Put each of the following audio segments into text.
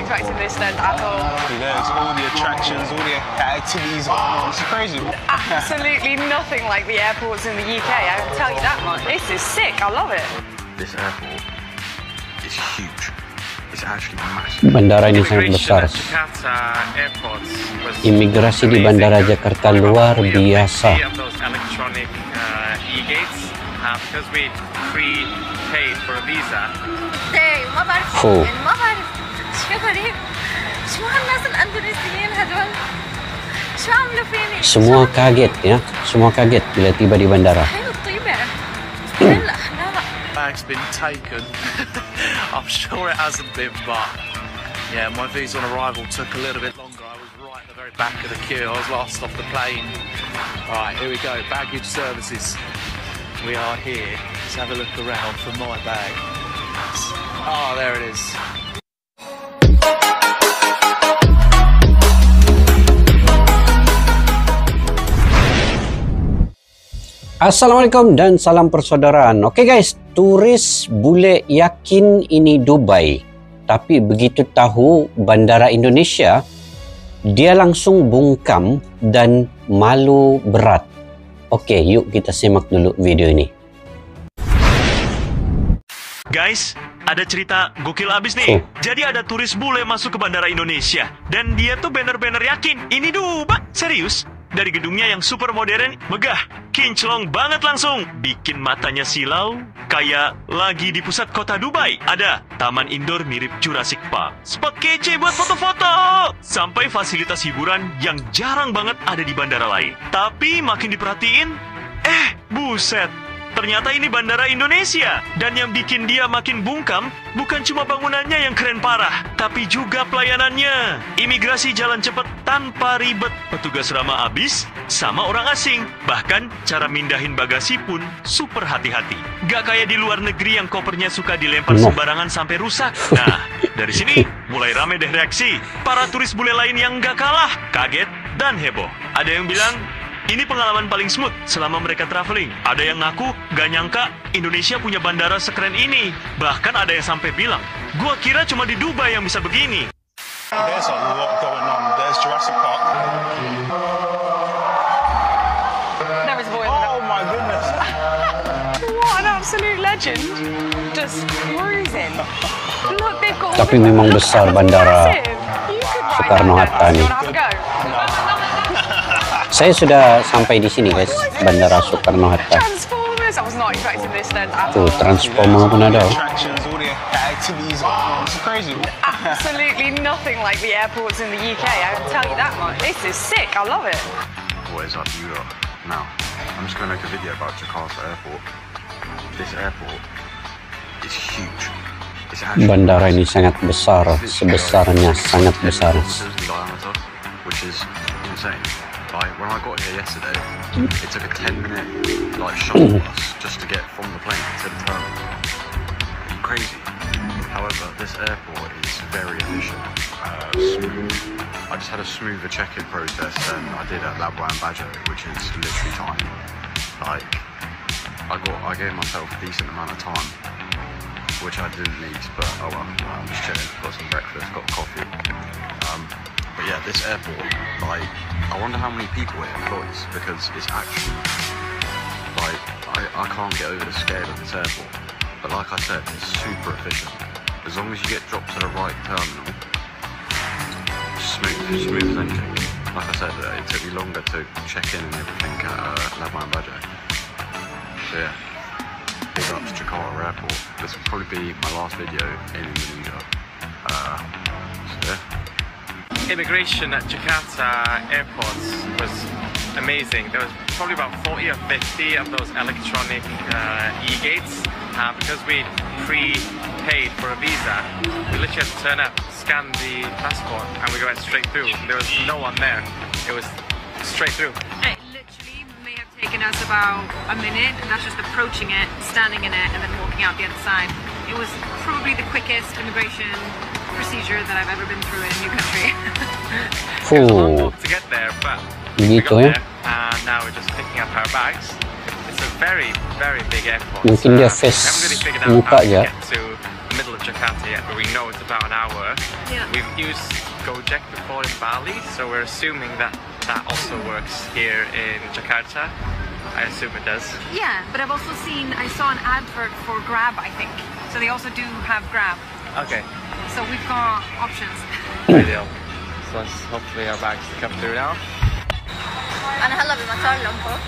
expecting this then at all. There's all the attractions, all the activities. Oh, it's crazy. Absolutely nothing like the airports in the UK, I can tell you that much. This is sick, I love it. This airport is huge. It's actually massive. Bandara ini sangat besar. Imigrasi di Bandara Jakarta luar biasa. Semua kaget ya, semua kaget bila tiba di bandara. Bag's been taken. I'm sure it hasn't been, but yeah, my visa on arrival took a little bit longer. I was right at the very back of the queue. I was last off the plane. All right, here we go. Baggage services. We are here. Let's have a look around for my bag. Oh, there it is. Assalamualaikum dan salam persaudaraan. Oke guys, turis bule yakin ini Dubai, tapi begitu tahu bandara Indonesia, dia langsung bungkam dan malu berat. Oke, yuk kita simak dulu video ini. Guys, ada cerita gokil abis nih. Jadi ada turis bule masuk ke bandara Indonesia dan dia tuh banner-banner yakin ini Dubai. Serius? Dari gedungnya yang super modern, megah, kinclong banget langsung. Bikin matanya silau, kayak lagi di pusat kota Dubai. Ada taman indoor mirip Jurassic Park, spot kece buat foto-foto, sampai fasilitas hiburan yang jarang banget ada di bandara lain. Tapi makin diperhatiin, buset. Ternyata ini bandara Indonesia. Dan yang bikin dia makin bungkam bukan cuma bangunannya yang keren parah, tapi juga pelayanannya. Imigrasi jalan cepat tanpa ribet, petugas ramah abis sama orang asing. Bahkan cara mindahin bagasi pun super hati-hati. Gak kayak di luar negeri yang kopernya suka dilempar sembarangan sampai rusak. Nah, dari sini mulai rame deh reaksi para turis bule lain yang gak kalah kaget dan heboh. Ada yang bilang ini pengalaman paling smooth selama mereka traveling. Ada yang ngaku gak nyangka Indonesia punya bandara sekeren ini. Bahkan ada yang sampai bilang, gua kira cuma di Dubai yang bisa begini. There's a lot going on. There's Jurassic Park. There is voice. Oh my goodness. What an absolute legend. Just cruising. Look, they've got Tapi memang besar bandara Soekarno-Hatta nih. Saya sudah sampai di sini guys, Bandara Soekarno-Hatta. Transformers. I was not expecting this then at Tuh, all. Transformer pun ada. Attractions, all the activities. Oh, it's crazy. Absolutely nothing like the airports in the UK, I can tell you that much. This is sick, I love it. What is up, you lot? Now, I'm just going to make a video about Jakarta Airport. This airport is huge. It's actually Bandara ini sangat besar, sebesarnya sangat besar. Which is insane. Like, when I got here yesterday, it took a 10-minute shuttle bus just to get from the plane to the terminal. Crazy. However, this airport is very efficient, smooth. I just had a smoother check-in process than I did at Labuan Bajo, which is literally tiny. Like, I gave myself a decent amount of time, which I didn't need, but oh well, I'm just chilling. Got some breakfast, got coffee. But yeah, this airport, like, I wonder how many people it employs, because it's actually, like, I can't get over the scale of this airport. But like I said, it's super efficient. As long as you get dropped to the right terminal, smooth as anything. Like I said, it took me longer to check in and everything at Labuan Bajo. So yeah, big up to Jakarta Airport. This will probably be my last video in Indonesia. So yeah. Immigration at Jakarta Airport was amazing. There was probably about 40 or 50 of those electronic e-gates. Because we pre-paid for a visa, we literally had to turn up, scan the passport, and we went straight through. There was no one there. It was straight through. It literally may have taken us about a minute, and that's just approaching it, standing in it, and then walking out the other side. It was probably the quickest immigration procedure that I've ever been through in a new country. It was a long walk to get there, but we got there, and now we're just picking up our bags. It's a very, very big airport. Mungkin dia face muka aja. Jakarta yet, but we know it's about an hour. Yeah. We've used Gojek before in Bali, so we're assuming that that also works here in Jakarta. I assume it does. Yeah, but I've also I saw an advert for Grab, I think. So they also do have Grab. Okay, So we've got options. ideal. So hopefully our bags come through now. أنا هلا بمطار لومبوك.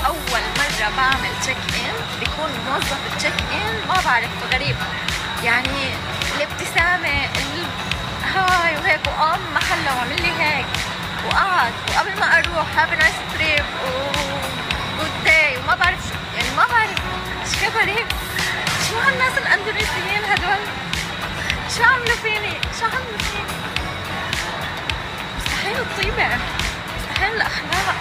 أول مرة بعمل تشيك إن بيكون موظف التشيك إن ما بعرف غريب، يعني الابتسامة هاي وهيك، وقام محله وعمل لي هيك وقعد، وقبل ما أروح هاف نايس تريب وجود داي، وما بعرف شو، يعني ما بعرف شو غريب، شو هالناس الأندونيسيين هدول، شو عملوا فيني، شو عملوا فيني، مستحيل الطيبة، مستحيل الأخلاق.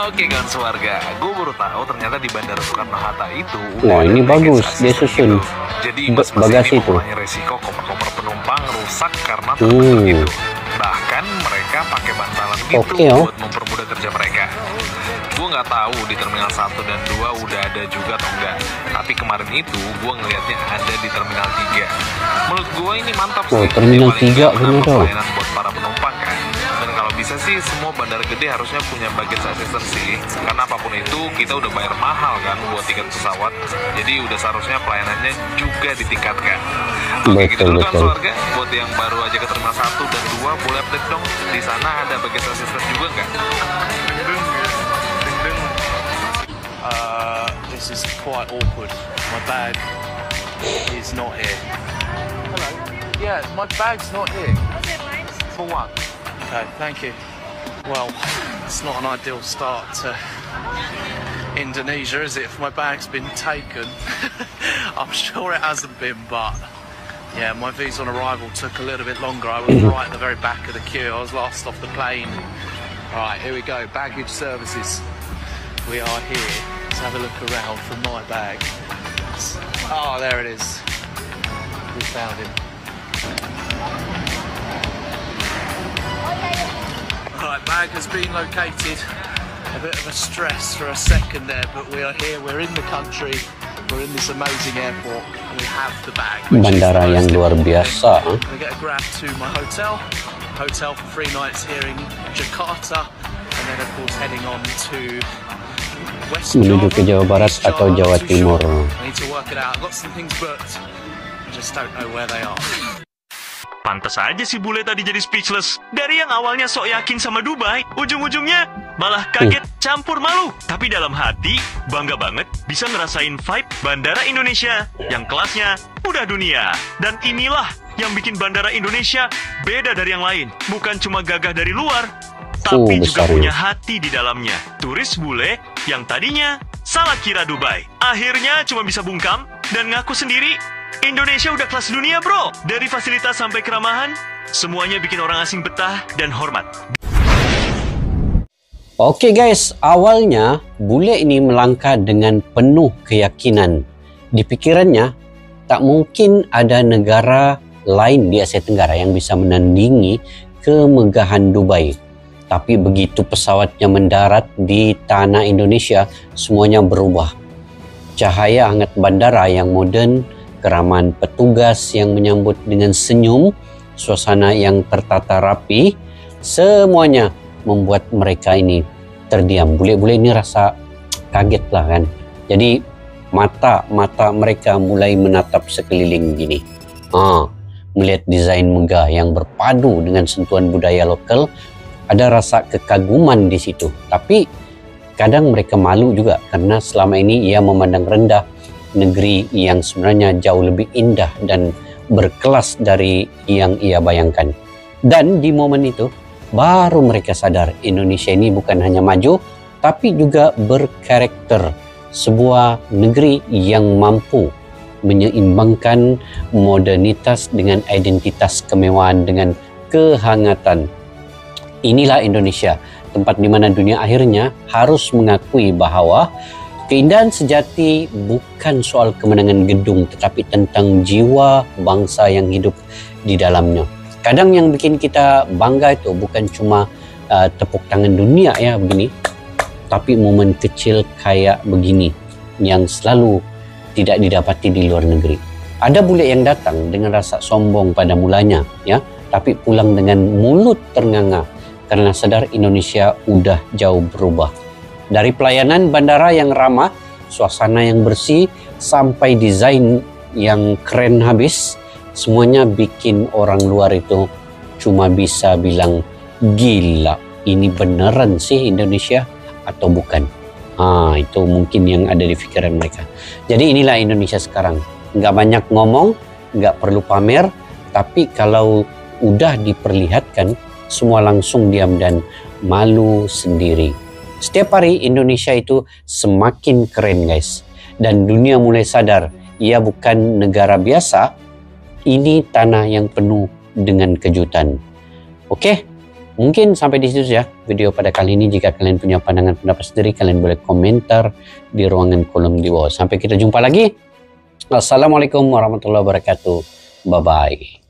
Oke guys warga, gue baru tahu ternyata di Bandara Soekarno-Hatta itu Wah, ini bagus, dia susun Jadi mas-mas bagasi ini itu. mengurangi resiko koper-koper penumpang rusak karena terbentur gitu. Bahkan mereka pakai bantalan gitu buat mempermudah kerja mereka. Gue nggak tahu di Terminal 1 dan 2 udah ada juga atau enggak. Tapi kemarin itu gue ngelihatnya ada di Terminal 3. Menurut gue ini mantap sih. Terminal 3 bener tuh. Pelayanan buat para penumpang kan. Dan kalau bisa sih semua bandara gede harusnya punya baggage assistant sih. Karena apapun itu kita udah bayar mahal kan buat tiket pesawat. Jadi udah seharusnya pelayanannya juga ditingkatkan. Oke, gitu dulu kan keluarga. Buat yang baru aja ke Terminal 1 dan 2 boleh update dong. Di sana ada baggage assistant juga nggak? This is quite awkward. My bag is not here. Hello. Yeah, my bag's not here. For what? Okay, thank you. Well, it's not an ideal start to Indonesia, is it? If my bag's been taken, I'm sure it hasn't been, but yeah, my visa on arrival took a little bit longer. I was right at the very back of the queue. I was last off the plane. All right, here we go. Baggage services. We are here. Let's have a look around for my bag. Oh, there it is. We found him. Right, bag has been located. A bit of a stress for a second there, but we are here. We're in the country. We're in this amazing airport. And we have the bag. Bandara yang luar biasa. I'm gonna get a grab to my hotel. Hotel for 3 nights here in Jakarta, and then of course heading on to West menuju ke Jawa Barat atau Jawa Timur. I need to work it out. I've got some things booked. I just don't know where they are. Pantes aja si bule tadi jadi speechless. Dari yang awalnya sok yakin sama Dubai, ujung-ujungnya malah kaget campur malu. Tapi dalam hati, bangga banget bisa ngerasain vibe Bandara Indonesia yang kelasnya udah dunia. Dan inilah yang bikin Bandara Indonesia beda dari yang lain. Bukan cuma gagah dari luar, tapi juga punya hati di dalamnya. Turis bule yang tadinya salah kira Dubai, akhirnya cuma bisa bungkam dan ngaku sendiri Indonesia udah kelas dunia bro. Dari fasilitas sampai keramahan, semuanya bikin orang asing betah dan hormat. Oke guys, awalnya bule ini melangkah dengan penuh keyakinan. Di pikirannya, tak mungkin ada negara lain di Asia Tenggara yang bisa menandingi kemegahan Dubai. Tapi begitu pesawatnya mendarat di tanah Indonesia, semuanya berubah. Cahaya hangat bandara yang moden, keramahan petugas yang menyambut dengan senyum, suasana yang tertata rapi, semuanya membuat mereka ini terdiam. Bule-bule ini rasa kaget lah kan. Jadi mata mereka mulai menatap sekeliling gini. Melihat desain megah yang berpadu dengan sentuhan budaya lokal, ada rasa kekaguman di situ. Tapi kadang mereka malu juga karena selama ini ia memandang rendah negeri yang sebenarnya jauh lebih indah dan berkelas dari yang ia bayangkan. Dan di momen itu baru mereka sadar Indonesia ini bukan hanya maju, tapi juga berkarakter. Sebuah negeri yang mampu menyeimbangkan modernitas dengan identitas kemewahan dengan kehangatan. Inilah Indonesia, tempat di mana dunia akhirnya harus mengakui bahwa keindahan sejati bukan soal kemenangan gedung, tetapi tentang jiwa bangsa yang hidup di dalamnya. Kadang yang bikin kita bangga itu bukan cuma tepuk tangan dunia ya begini. tapi momen kecil kayak begini yang selalu tidak didapati di luar negeri. Ada bule yang datang dengan rasa sombong pada mulanya, ya, tapi pulang dengan mulut ternganga karena sadar Indonesia udah jauh berubah. Dari pelayanan bandara yang ramah, suasana yang bersih, sampai desain yang keren habis, semuanya bikin orang luar itu cuma bisa bilang, gila, ini beneran sih Indonesia atau bukan? Itu mungkin yang ada di pikiran mereka. Jadi inilah Indonesia sekarang. Nggak banyak ngomong, nggak perlu pamer, tapi kalau udah diperlihatkan, semua langsung diam dan malu sendiri. Setiap hari Indonesia itu semakin keren, guys. Dan dunia mulai sadar, ia bukan negara biasa, ini tanah yang penuh dengan kejutan. Oke? Mungkin sampai di situ ya video pada kali ini. Jika kalian punya pandangan pendapat sendiri, kalian boleh komentar di ruangan kolom di bawah. Sampai kita jumpa lagi. Assalamualaikum warahmatullahi wabarakatuh. Bye-bye.